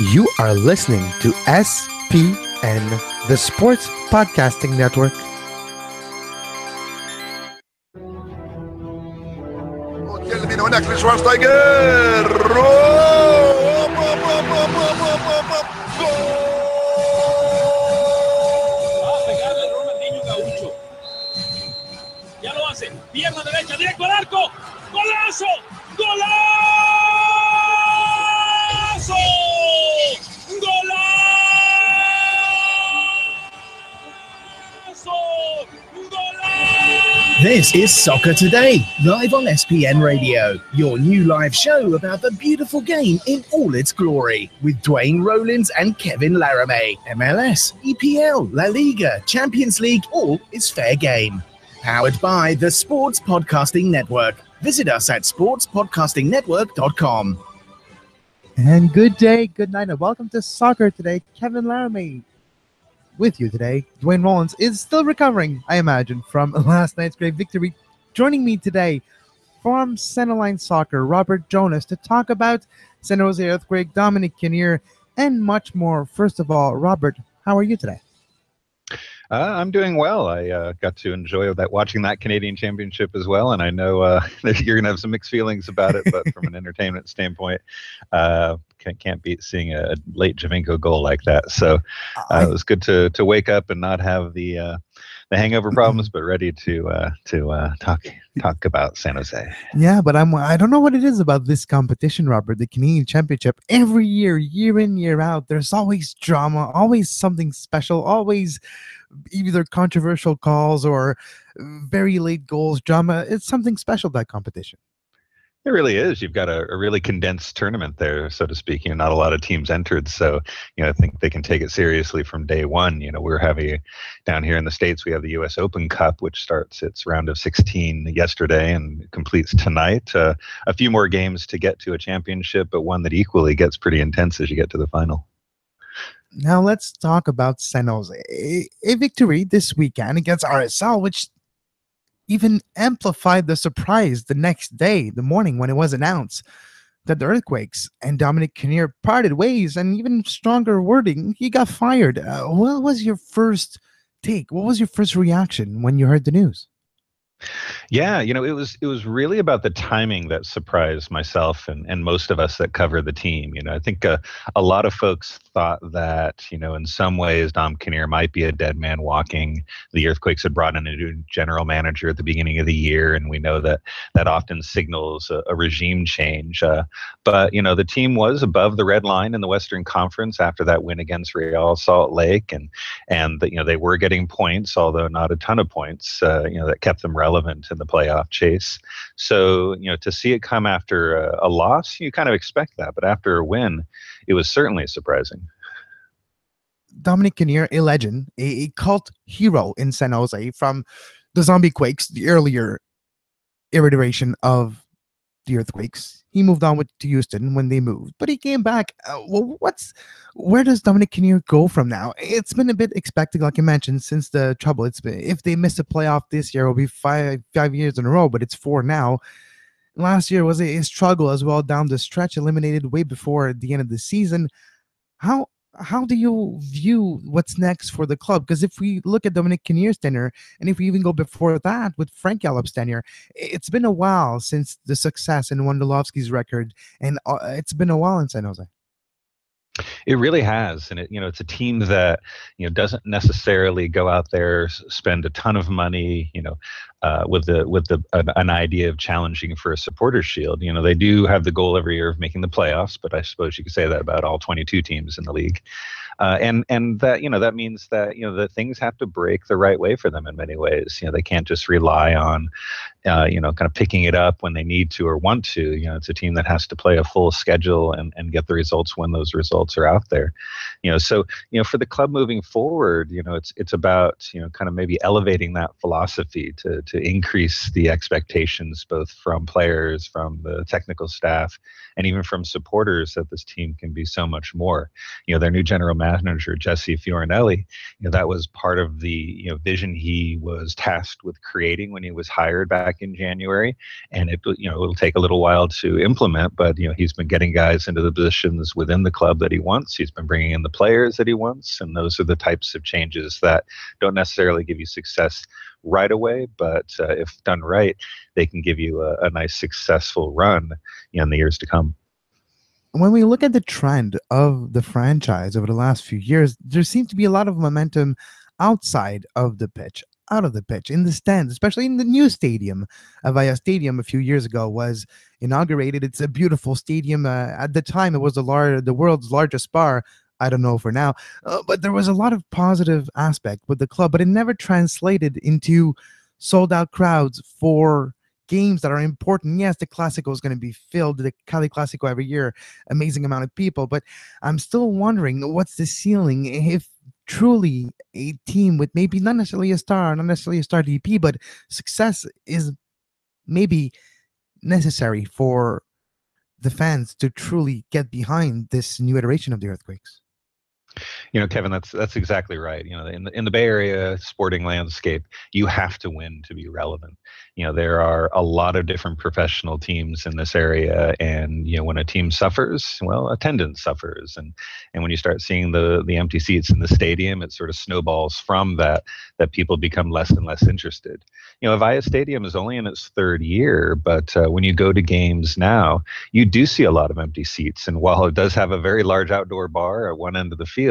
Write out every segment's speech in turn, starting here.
You are listening to SPN, the Sports Podcasting Network. Vino هناك لشوارزنيجر. Va a pegar el Ronaldinho Gaucho. Ya lo hace. Pierna derecha, directo al arco. ¡Golazo! ¡Golazo! This is Soccer Today, live on SPN Radio, your new live show about the beautiful game in all its glory, with Duane, Rollins and Kevin Laramee. MLS, EPL, La Liga, Champions League, all is fair game. Powered by the Sports Podcasting Network. Visit us at sportspodcastingnetwork.com. And good day, good night, and welcome to Soccer Today. Kevin Laramee with you today. Duane Rollins is still recovering, I imagine, from last night's great victory. Joining me today from Centerline Soccer, Robert Jonas, to talk about San Jose Earthquake, Dominic Kinnear, and much more. First of all, Robert, how are you today? I'm doing well. I got to enjoy watching that Canadian Championship as well, and I know that you're going to have some mixed feelings about it, but from an entertainment standpoint, can't beat seeing a late Javinko goal like that. So it was good to wake up and not have the hangover problems, but ready to talk about San Jose. Yeah, but I don't know what it is about this competition, Robert, the Canadian Championship. Every year, year in, year out, there's always drama, always something special, always either controversial calls or very late goals, drama. It's something special, that competition. It really is. You've got a really condensed tournament there, so to speak. Not a lot of teams entered, so I think they can take it seriously from day one. We're having down here in the States, we have the U.S. Open Cup, which starts its round of 16 yesterday and completes tonight. A few more games to get to a championship, but one that equally gets pretty intense as you get to the final. Now let's talk about San Jose. A victory this weekend against RSL, which even amplified the surprise the next day, the morning when it was announced that the Earthquakes and Dominic Kinnear parted ways, and even stronger wording, he got fired. What was your first take? What was your first reaction when you heard the news? Yeah, it was really about the timing that surprised myself and most of us that cover the team. I think a lot of folks thought that, in some ways, Dom Kinnear might be a dead man walking. The Earthquakes had brought in a new general manager at the beginning of the year, and we know that often signals a regime change. But the team was above the red line in the Western Conference after that win against Real Salt Lake, and they were getting points, although not a ton of points, that kept them relevant in the playoff chase. So, to see it come after a loss, you kind of expect that. But after a win, it was certainly surprising. Dominic Kinnear, a legend, a cult hero in San Jose from the Zombie Quakes, the earlier iteration of the Earthquakes. He moved on to Houston when they moved, but he came back. Where does Dominic Kinnear go from now? It's been a bit expected, like you mentioned, since the trouble. It's been, if they miss a playoff this year, it'll be five years in a row, but it's 4 now. Last year was a struggle as well down the stretch, eliminated way before the end of the season. How do you view what's next for the club? Because if we look at Dominic Kinnear's tenure, and if we even go before that with Frank Gallup's tenure, it's been a while since the success in Wondolowski's record, and it's been a while in San Jose. It really has, and it's a team that doesn't necessarily go out there, spend a ton of money, with an idea of challenging for a supporters shield. They do have the goal every year of making the playoffs, but I suppose you could say that about all 22 teams in the league. And that that means that that things have to break the right way for them in many ways. They can't just rely on kind of picking it up when they need to or want to. It's a team that has to play a full schedule and get the results when those results are out there. So for the club moving forward, it's about kind of maybe elevating that philosophy to increase the expectations both from players, from the technical staff, and even from supporters that this team can be so much more. Their new general manager, Jesse Fiorinelli, that was part of the vision he was tasked with creating when he was hired back in January. And it'll take a little while to implement, but he's been getting guys into the positions within the club that he wants. He's been bringing in the players that he wants, and those are the types of changes that don't necessarily give you success right away, but if done right, they can give you a nice successful run in the years to come. When we look at the trend of the franchise over the last few years, there seems to be a lot of momentum outside of the pitch, out of the pitch, in the stands, especially in the new stadium. Avaya Stadium a few years ago was inaugurated. It's a beautiful stadium. At the time, it was the world's largest bar. I don't know for now, but there was a lot of positive aspect with the club, but it never translated into sold out crowds for games that are important. Yes, the Classico is going to be filled, the Cali Classico every year, amazing amount of people, but I'm still wondering what's the ceiling if truly a team with maybe not necessarily a star DP, but success is maybe necessary for the fans to truly get behind this new iteration of the Earthquakes. Kevin, that's exactly right. In the Bay Area sporting landscape, you have to win to be relevant. There are a lot of different professional teams in this area, and when a team suffers, well, attendance suffers, and when you start seeing the empty seats in the stadium, it sort of snowballs from that people become less and less interested. Avaya Stadium is only in its third year, but when you go to games now, you do see a lot of empty seats, and while it does have a very large outdoor bar at one end of the field,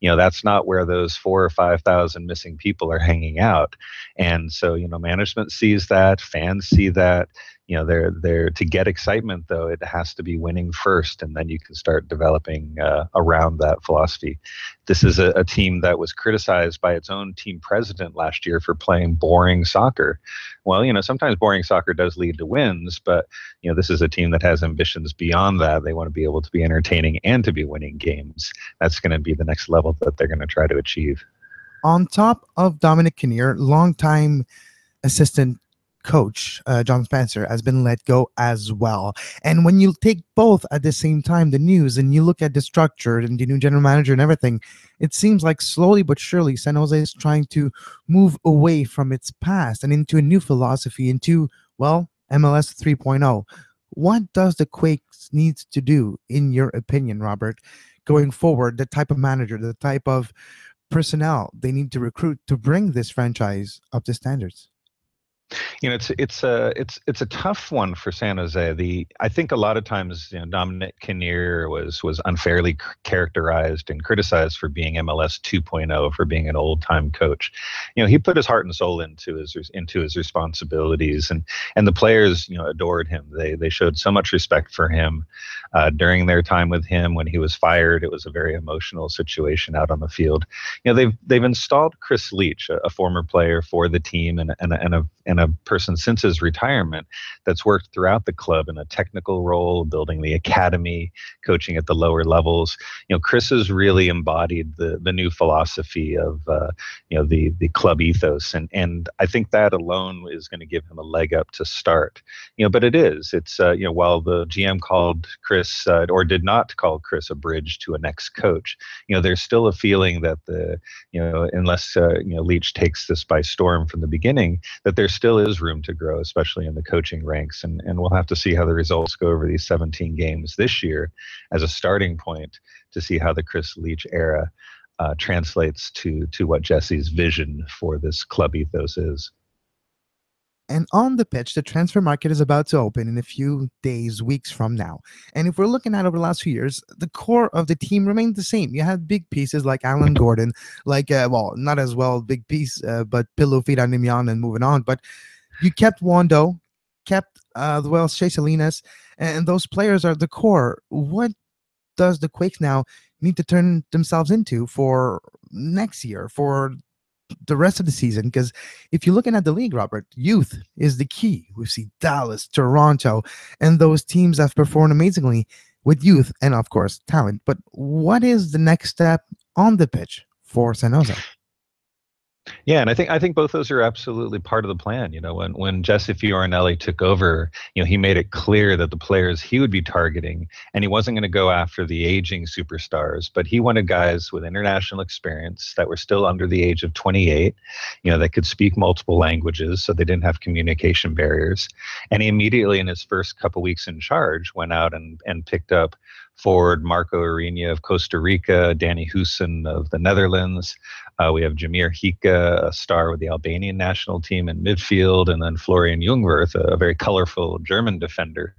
that's not where those 4,000 or 5,000 missing people are hanging out. And so, management sees that, fans see that. They're to get excitement, though, it has to be winning first, and then you can start developing around that philosophy. This is a team that was criticized by its own team president last year for playing boring soccer. Well, sometimes boring soccer does lead to wins, but this is a team that has ambitions beyond that. They want to be able to be entertaining and to be winning games. That's going to be the next level that they're going to try to achieve. On top of Dominic Kinnear, longtime assistant coach John Spencer has been let go as well. And when you take both at the same time, the news, and you look at the structure and the new general manager and everything, it seems like slowly but surely San Jose is trying to move away from its past and into a new philosophy, into, well, MLS 3.0. What does the Quakes needs to do, in your opinion, Robert, going forward? The type of manager, the type of personnel they need to recruit to bring this franchise up to standards? It's a tough one for San Jose. I think a lot of times, Dominic Kinnear was unfairly characterized and criticized for being MLS 2.0, for being an old time coach. He put his heart and soul into his responsibilities, and the players, adored him. They showed so much respect for him during their time with him. When he was fired, it was a very emotional situation out on the field. They've installed Chris Leach, a former player for the team, and a person since his retirement that's worked throughout the club in a technical role, building the academy, coaching at the lower levels. Chris has really embodied the new philosophy of the club ethos, and I think that alone is going to give him a leg up to start. But it's while the GM called Chris or did not call Chris a bridge to a next coach, there's still a feeling that unless Leach takes this by storm from the beginning, that there still is room to grow, especially in the coaching ranks. And we'll have to see how the results go over these 17 games this year as a starting point to see how the Chris Leach era translates to what Jesse's vision for this club ethos is. And on the pitch, the transfer market is about to open in a few days, weeks from now. And if we're looking at over the last few years, the core of the team remained the same. You had big pieces like Alan Gordon, like, not as well big piece, but Pilou Nimian and moving on. But you kept Wando, kept Shea Salinas, and those players are the core. What does the Quakes now need to turn themselves into for next year, for the rest of the season? Because if you're looking at the league, Robert, youth is the key. We see Dallas, Toronto, and those teams have performed amazingly with youth and, of course, talent. But what is the next step on the pitch for San Jose? Yeah, and I think both those are absolutely part of the plan. When Jesse Fiorinelli took over, he made it clear that the players he would be targeting, and he wasn't going to go after the aging superstars, but he wanted guys with international experience that were still under the age of 28, that could speak multiple languages, so they didn't have communication barriers. And he immediately, in his first couple weeks in charge, went out and picked up forward Marco Ariña of Costa Rica, Danny Hussen of the Netherlands. We have Jamir Hika, a star with the Albanian national team in midfield, and then Florian Jungwirth, a very colorful German defender.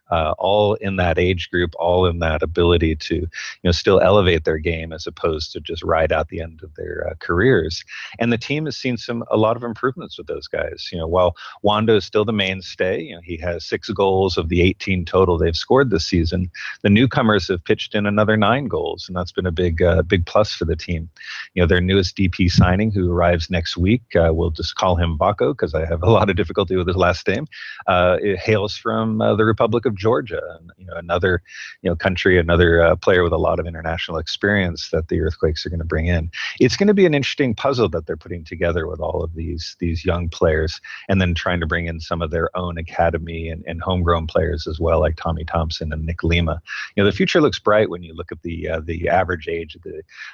All in that age group, all in that ability to, still elevate their game as opposed to just ride out the end of their careers. And the team has seen a lot of improvements with those guys. While Wando is still the mainstay, he has 6 goals of the 18 total they've scored this season. The newcomers have pitched in another 9 goals, and that's been a big plus for the team. Their newest DP signing, who arrives next week, we'll just call him Baco because I have a lot of difficulty with his last name. It hails from the Republic of Georgia, another country, another player with a lot of international experience that the Earthquakes are going to bring in. It's going to be an interesting puzzle that they're putting together with all of these young players, and then trying to bring in some of their own academy and homegrown players as well, like Tommy Thompson and Nick Lima. The future looks bright when you look at the average age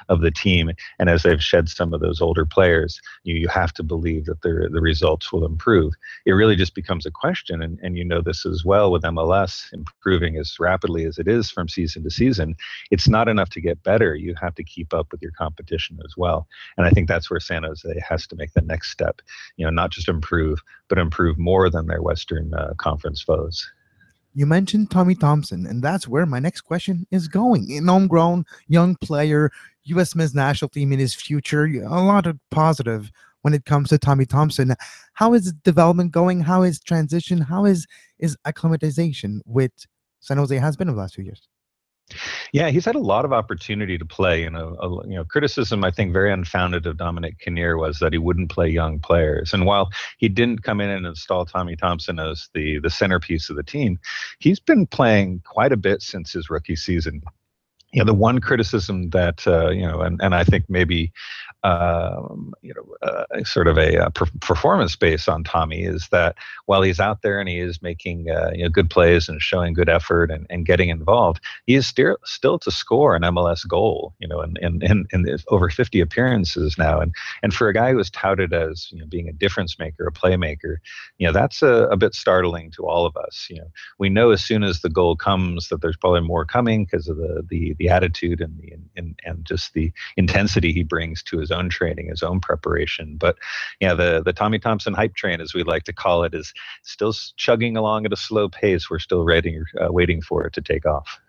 of the team, and as they've shed some of those older players, you have to believe that the results will improve. It really just becomes a question, and this as well with MLS improving as rapidly as it is from season to season. It's not enough to get better. You have to keep up with your competition as well. And I think that's where San Jose has to make the next step, not just improve, but improve more than their Western Conference foes. You mentioned Tommy Thompson, and that's where my next question is going. An homegrown young player, U.S. men's national team in his future, a lot of positive when it comes to Tommy Thompson. How is development going? How is transition? How is acclimatization with San Jose has been in the last few years? Yeah, he's had a lot of opportunity to play. Criticism, I think, very unfounded of Dominic Kinnear was that he wouldn't play young players. And while he didn't come in and install Tommy Thompson as the centerpiece of the team, he's been playing quite a bit since his rookie season. The one criticism that, and I think maybe, sort of a performance base on Tommy is that while he's out there and he is making good plays and showing good effort and getting involved, he is still to score an MLS goal, in over 50 appearances now. And for a guy who is touted as being a difference maker, a playmaker, that's a bit startling to all of us. We know as soon as the goal comes that there's probably more coming because of the attitude and just the intensity he brings to his own training, his own preparation. But the Tommy Thompson hype train, as we like to call it, is still chugging along at a slow pace. We're still waiting for it to take off.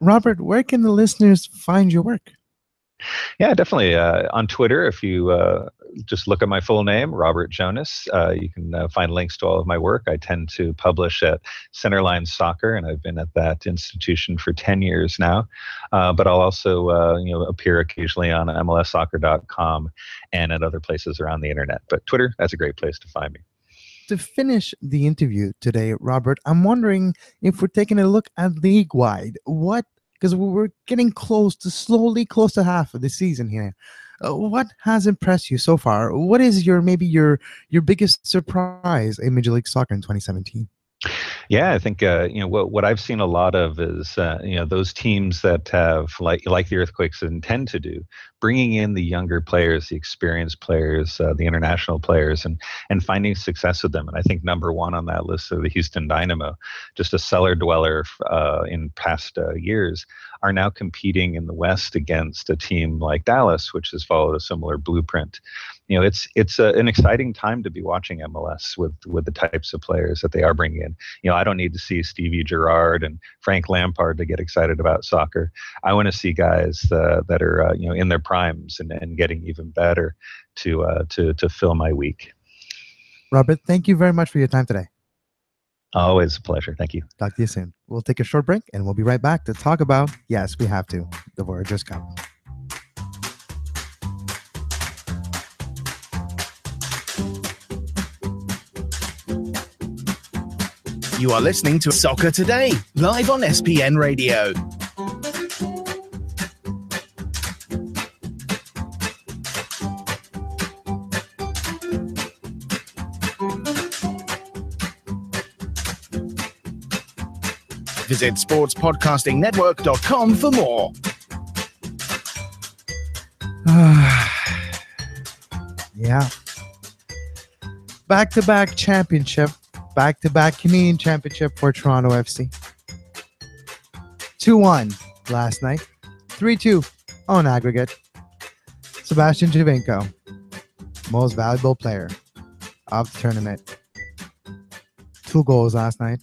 Robert, where can the listeners find your work? Yeah, definitely. On Twitter, if you just look at my full name, Robert Jonas, you can find links to all of my work. I tend to publish at Centerline Soccer, and I've been at that institution for 10 years now. But I'll also appear occasionally on MLS'Soccer.com and at other places around the internet. But Twitter, that's a great place to find me. To finish the interview today, Robert, I'm wondering if we're taking a look at league-wide, because we're getting close to half of the season here. What has impressed you so far? What is your biggest surprise in Major League Soccer in 2017? Yeah, I think what I've seen a lot of is those teams that have like the Earthquakes intend to do, bringing in the younger players, the experienced players, the international players, and finding success with them. And I think number one on that list are the Houston Dynamo, just a cellar dweller in past years, are now competing in the West against a team like Dallas, which has followed a similar blueprint. It's an exciting time to be watching MLS with the types of players that they are bringing in. I don't need to see Stevie Gerrard and Frank Lampard to get excited about soccer. I want to see guys that are in their primes and getting even better to fill my week. Robert, thank you very much for your time today. Always a pleasure. Thank you. Talk to you soon. We'll take a short break and we'll be right back to talk about, yes, we have to, the Voyageurs Cup. You are listening to Soccer Today, live on SPN Radio. Visit sportspodcastingnetwork.com for more. Yeah. Back-to-back championship. Back-to-back Canadian championship for Toronto FC. 2-1 last night. 3-2 on aggregate. Sebastian Giovinco, most valuable player of the tournament. 2 goals last night.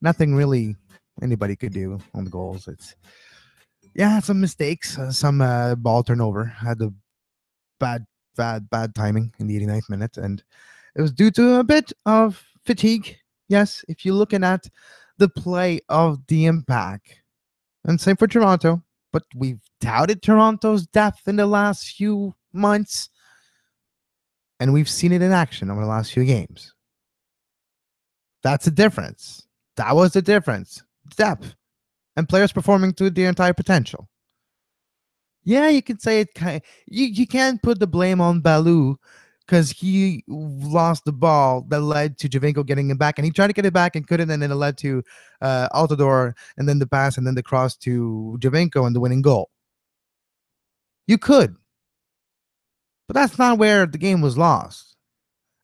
Nothing really anybody could do on the goals. It's some mistakes, some ball turnover. Had the bad timing in the 89th minute, and it was due to a bit of fatigue. Yes, if you're looking at the play of the impact, and same for Toronto, but we've touted Toronto's depth in the last few months, and we've seen it in action over the last few games. That's the difference. That was the difference. Depth and players performing to their entire potential. Yeah, you could say it. You can't put the blame on Balou because he lost the ball that led to Giovinco getting it back, and he tried to get it back and couldn't, and then it led to Altidore, and then the pass, and then the cross to Giovinco and the winning goal. You could, but that's not where the game was lost.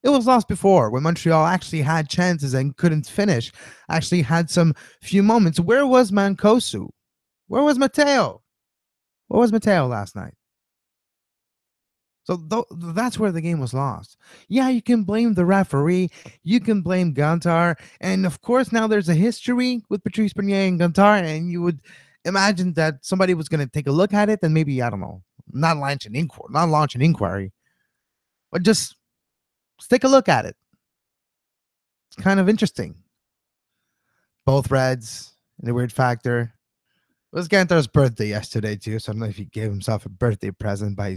It was lost before when Montreal actually had chances and couldn't finish. Actually had some few moments. Where was Mancosu? Where was Mateo? Where was Mateo last night? So that's where the game was lost. Yeah, you can blame the referee. You can blame Gontar. And of course, now there's a history with Patrice Bernier and Gontar. And you would imagine that somebody was going to take a look at it and maybe, I don't know, not launch an inquiry, but just take a look at it. It's kind of interesting. Both Reds in a weird factor. It was Gantar's birthday yesterday, too. So I don't know if he gave himself a birthday present by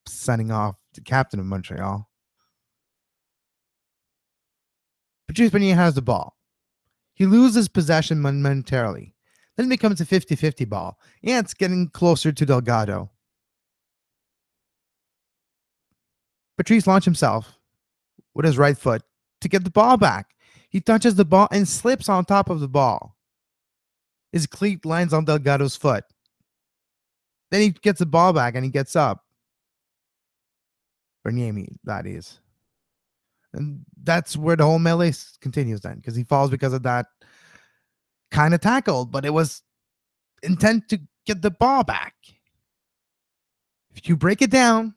sending off the captain of Montreal. Patrice Bernier has the ball. He loses possession momentarily. Then it becomes a 50-50 ball. Yeah, it's getting closer to Delgado. Patrice launched himself with his right foot to get the ball back. He touches the ball and slips on top of the ball. His cleat lands on Delgado's foot. Then he gets the ball back and he gets up. Bernier, that is. And that's where the whole melee continues then, because he falls because of that kind of tackle, but it was intent to get the ball back. If you break it down,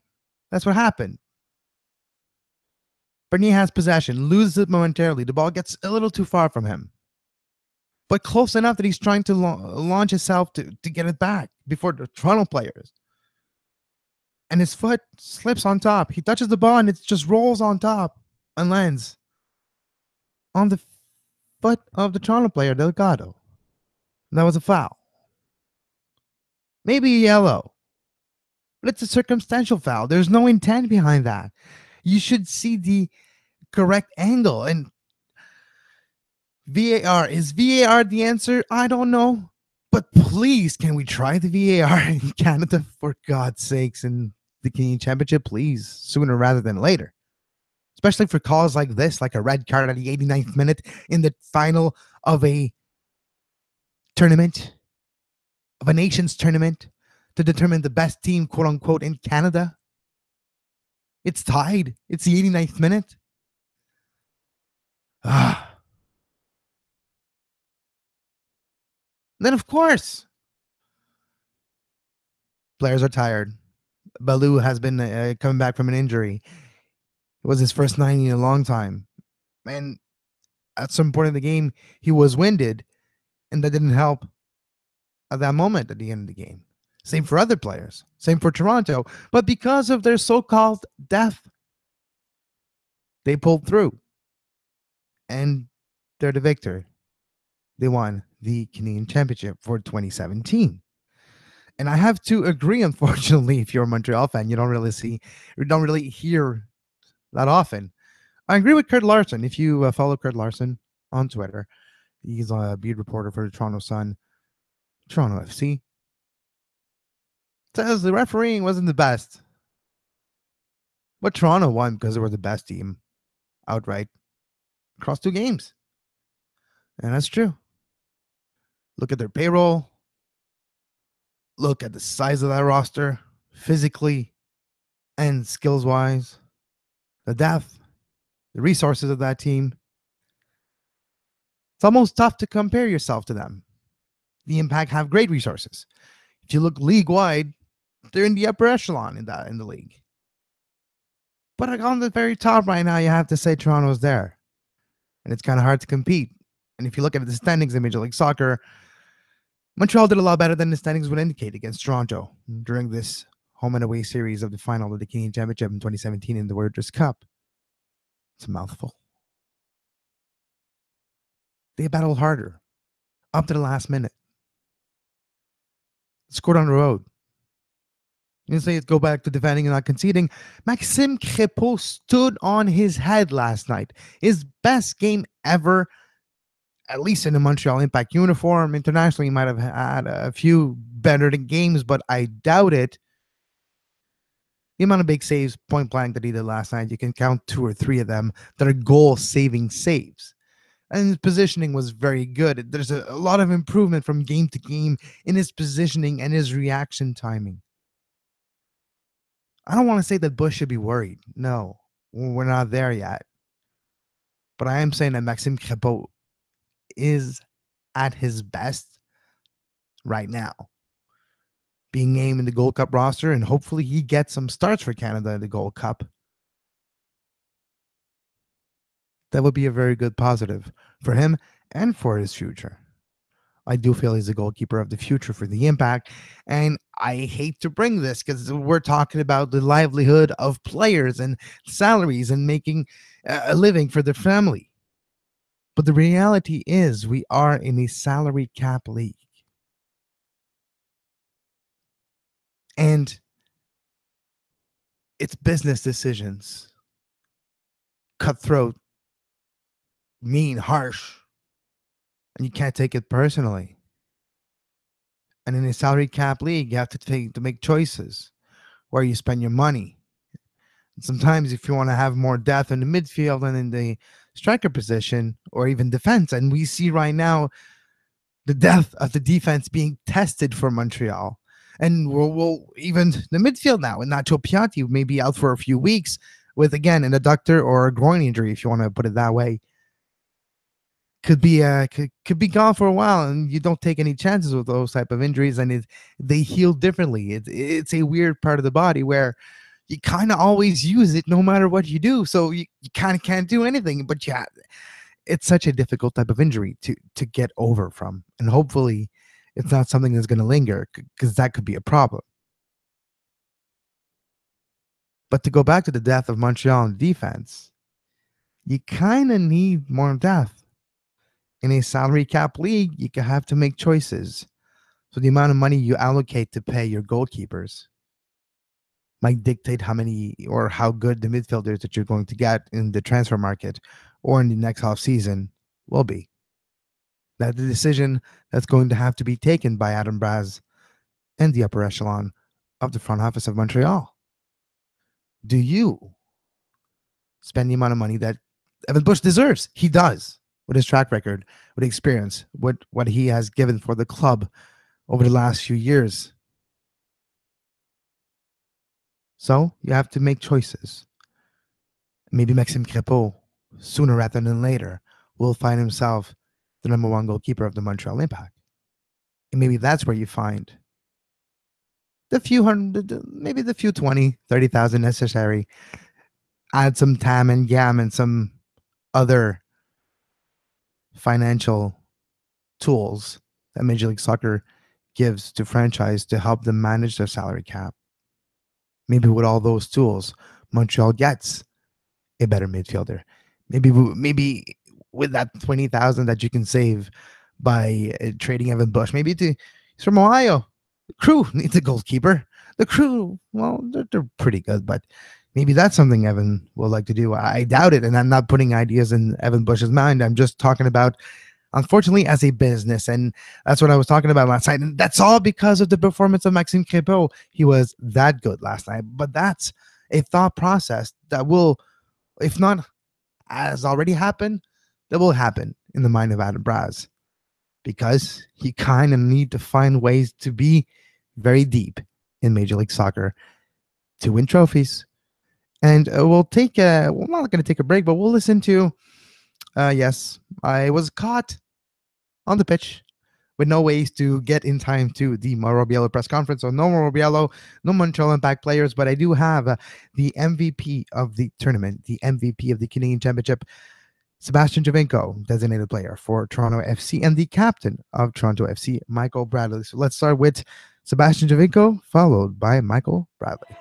that's what happened. Bernier has possession, loses it momentarily. The ball gets a little too far from him, but close enough that he's trying to launch himself to get it back before the Toronto players. And his foot slips on top. He touches the ball and it just rolls on top and lands on the foot of the Toronto player, Delgado. And that was a foul. Maybe a yellow, but it's a circumstantial foul. There's no intent behind that. You should see the correct angle. And VAR, is VAR the answer? I don't know. But please, can we try the VAR in Canada, for God's sakes, in the Canadian Championship, please, sooner rather than later? Especially for calls like this, like a red card at the 89th minute in the final of a tournament, of a nation's tournament, to determine the best team, quote unquote, in Canada. It's tied. It's the 89th minute. Then, of course, players are tired. Balou has been coming back from an injury. It was his first 90 in a long time. And at some point in the game, he was winded, and that didn't help at that moment at the end of the game. Same for other players. Same for Toronto. But because of their so-called depth, they pulled through. And they're the victor. They won the Canadian Championship for 2017. And I have to agree, unfortunately, if you're a Montreal fan, you don't really hear that often. I agree with Kurt Larson. If you follow Kurt Larson on Twitter, he's a beat reporter for the Toronto Sun, Toronto FC. Says the refereeing wasn't the best. But Toronto won because they were the best team outright across 2 games. And that's true. Look at their payroll. Look at the size of that roster, physically and skills wise, the depth, the resources of that team. It's almost tough to compare yourself to them. The Impact have great resources. If you look league wide, they're in the upper echelon in the league. But on the very top right now, you have to say Toronto's there. And it's kind of hard to compete. And if you look at the standings in Major League Soccer, Montreal did a lot better than the standings would indicate against Toronto during this home and away series of the final of the Canadian Championship in 2017 in the MLS'Cup. It's a mouthful. They battled harder up to the last minute. Scored on the road. You say go back to defending and not conceding. Maxime Crépeau stood on his head last night. His best game ever, at least in the Montreal Impact uniform. Internationally, he might have had a few better games, but I doubt it. The amount of big saves, point blank, that he did last night, you can count 2 or 3 of them that are goal-saving saves. And his positioning was very good. There's a lot of improvement from game to game in his positioning and his reaction timing. I don't want to say that Bush should be worried. No, we're not there yet. But I am saying that Maxime Crépeau is at his best right now, being named in the Gold Cup roster, and hopefully he gets some starts for Canada in the Gold Cup. That would be a very good positive for him and for his future. I do feel he's a goalkeeper of the future for the Impact, and I hate to bring this because we're talking about the livelihood of players and salaries and making a living for their family. But the reality is we are in a salary cap league. And it's business decisions. Cutthroat, mean, harsh. And you can't take it personally. And in a salary cap league, you have to make choices where you spend your money. And sometimes if you want to have more depth in the midfield and in the striker position or even defense, and we see right now the depth of the defense being tested for Montreal. And we'll even the midfield now, and Nacho Piatti may be out for a few weeks with, again, an adductor or a groin injury, if you want to put it that way. Could be gone for a while, and you don't take any chances with those type of injuries, and they heal differently. It's a weird part of the body where you kind of always use it no matter what you do, so you kind of can't do anything. But yeah, it's such a difficult type of injury to get over from, and hopefully it's not something that's going to linger, because that could be a problem. But to go back to the depth of Montreal in defense, you kind of need more depth. In a salary cap league, you can have to make choices. So the amount of money you allocate to pay your goalkeepers might dictate how many or how good the midfielders that you're going to get in the transfer market or in the next off season will be. That's the decision that's going to have to be taken by Adam Braz and the upper echelon of the front office of Montreal. Do you spend the amount of money that Evan Bush deserves? He does, with his track record, with experience, with what he has given for the club over the last few years. So you have to make choices. Maybe Maxime Crépeau, sooner rather than later, will find himself the number 1 goalkeeper of the Montreal Impact. And maybe that's where you find the few hundred, maybe the few 20, 30,000 necessary. Add some TAM and GAM and some other financial tools that Major League Soccer gives to franchise to help them manage their salary cap. Maybe with all those tools, Montreal gets a better midfielder. Maybe with that 20,000 that you can save by trading Evan Bush, maybe he's from Ohio. The Crew needs a goalkeeper. The Crew, well, they're pretty good, but maybe that's something Evan will like to do. I doubt it, and I'm not putting ideas in Evan Bush's mind. I'm just talking about, unfortunately, as a business, and that's what I was talking about last night. And that's all because of the performance of Maxime Crépeau. He was that good last night, but that's a thought process that will, if not has already happened, that will happen in the mind of Adam Braz, because he kind of need to find ways to be very deep in Major League Soccer to win trophies. And we're not going to take a break, but we'll listen to, yes, I was caught on the pitch with no ways to get in time to the Mauro Biello press conference. So no Mauro Biello, no Montreal Impact players, but I do have the MVP of the tournament, the MVP of the Canadian Championship, Sebastian Javinko, designated player for Toronto FC, and the captain of Toronto FC, Michael Bradley. So let's start with Sebastian Javinko, followed by Michael Bradley.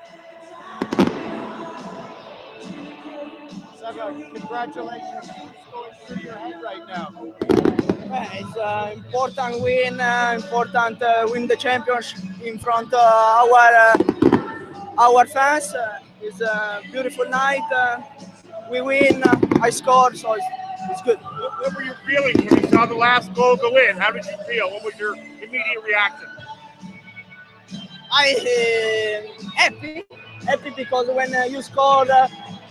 Congratulations. What's going through your head right now? It's important win, win the championship in front of our fans. It's a beautiful night. We win. I scored, so it's good. What were you feeling when you saw the last goal go in? How did you feel? What was your immediate reaction? Happy because when you scored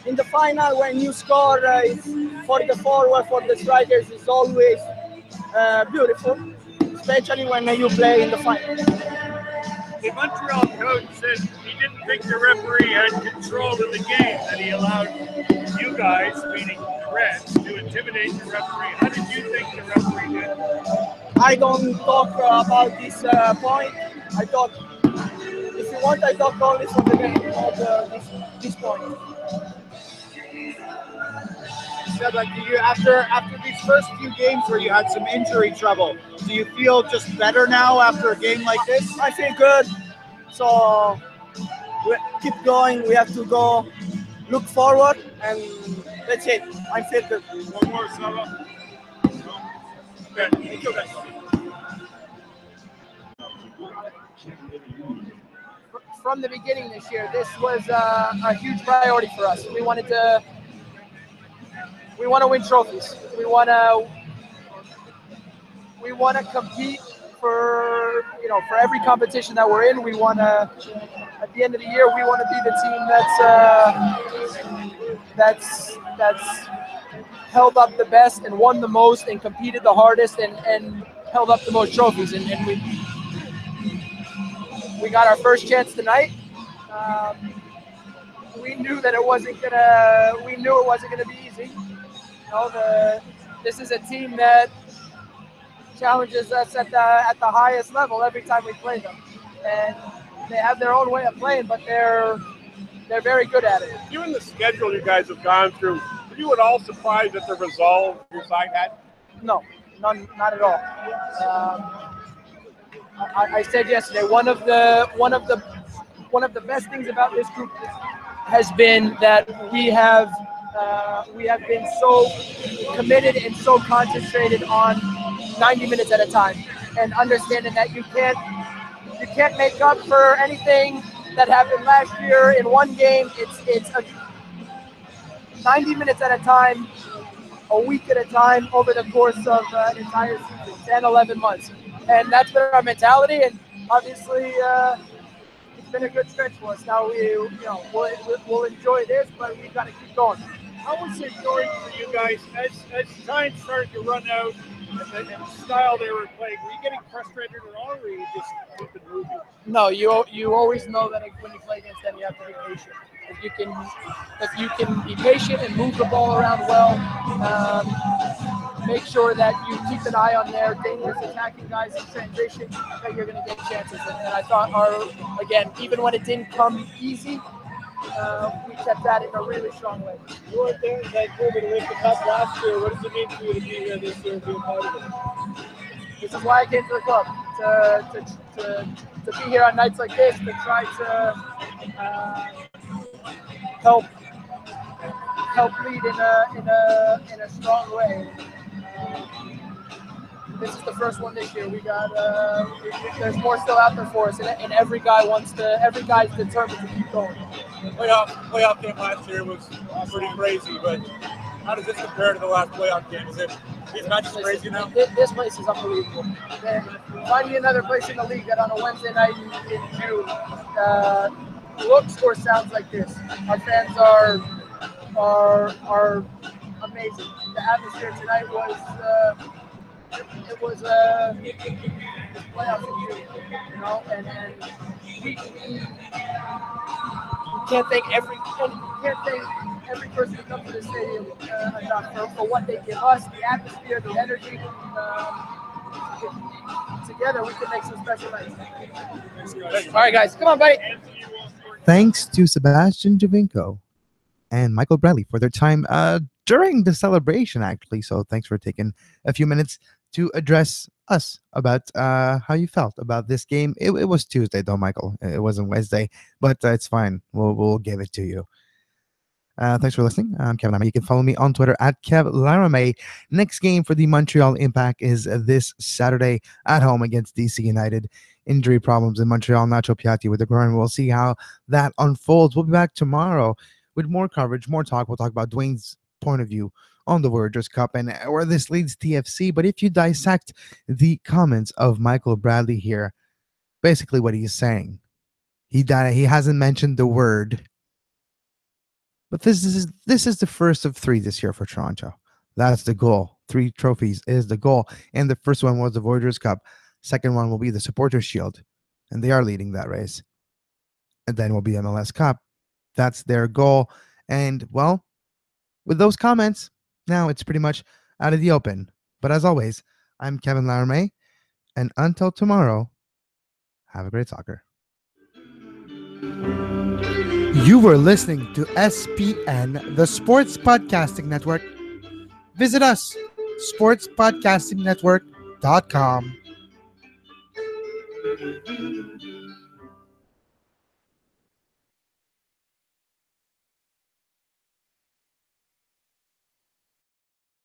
in the final, when you score for the forward, for the strikers, it's always beautiful, especially when you play in the final. The Montreal coach said he didn't think the referee had control of the game, that he allowed you guys, meaning Reds, to intimidate the referee. How did you think the referee did? I don't talk about this point. I talk, if you want, I talk only for the game, not this point. Said, like, do you after these first few games where you had some injury trouble, do you feel just better now after a game like this? I feel good. So we keep going. We have to go look forward, and that's it. I feel good. One more, Sava. Okay. Thank you, guys. From the beginning this year, this was a huge priority for us. We want to win trophies. We want to compete for every competition that we're in. We want to, at the end of the year, we want to be the team that's held up the best and won the most and competed the hardest and held up the most trophies. And we got our first chance tonight. We knew that it wasn't gonna be easy. This is a team that challenges us at the highest level every time we play them, and they have their own way of playing, but they're very good at it. Given the schedule you guys have gone through, were you at all surprised at the resolve your side had? No, not at all. I said yesterday, one of the best things about this group has been that we have been so committed and so concentrated on 90 minutes at a time, and understanding that you can't make up for anything that happened last year in one game. It's 90 minutes at a time, a week at a time, over the course of an entire season, 10, 11 months. And that's been our mentality, and obviously it's been a good stretch for us. Now we'll enjoy this, but we've got to keep going. How was it going for you guys as time started to run out and the style they were playing? Were you getting frustrated at all, or were you just keeping moving? No, you always know that when you play against them, you have to be patient. If you can be patient and move the ball around well, make sure that you keep an eye on their dangerous attacking guys in transition, that you're going to get chances. And I thought again, even when it didn't come easy, we kept at it in a really strong way. You were there in Vancouver to lift the cup last year. What does it mean for you to be here this year and be a part of it? This is why I came to the club, to be here on nights like this, to try to help lead in a strong way. This is the first one this year. We got there's more still out there for us, and every guy's determined to keep going. Playoff game last year was pretty crazy, but how does this compare to the last playoff game? Is it these matches crazy now? This place is unbelievable. Finding another place in the league that on a Wednesday night in June looks or sounds like this. Our fans are amazing. The atmosphere tonight was it was playoff review, you know, and we can't thank every person who comes to the stadium enough for what they give us, the atmosphere, the energy. Together, we can make some special nights. All right, guys, come on, buddy. Thanks to Sebastian Javinko and Michael Bradley for their time during the celebration, actually. So thanks for taking a few minutes to address us about how you felt about this game. It was Tuesday, though, Michael. It wasn't Wednesday, but it's fine. We'll give it to you. Thanks for listening. I'm Kevin Laramee. You can follow me on Twitter at Kev Laramee. Next game for the Montreal Impact is this Saturday at home against DC United. Injury problems in Montreal. Nacho Piatti with the groin. We'll see how that unfolds. We'll be back tomorrow with more coverage, more talk. We'll talk about Duane's point of view on the Voyageurs Cup and where this leads TFC. But if you dissect the comments of Michael Bradley here, basically what he's saying, he hasn't mentioned the word. But this is the first of 3 this year for Toronto. That's the goal. 3 trophies is the goal. And the first one was the Voyageurs Cup. Second one will be the Supporters Shield. And they are leading that race. And then will be MLS Cup. That's their goal. And, well, with those comments, now it's pretty much out of the open. But as always, I'm Kevin Laramee. And until tomorrow, have a great soccer. You were listening to SPN, the Sports Podcasting Network. Visit us, sportspodcastingnetwork.com.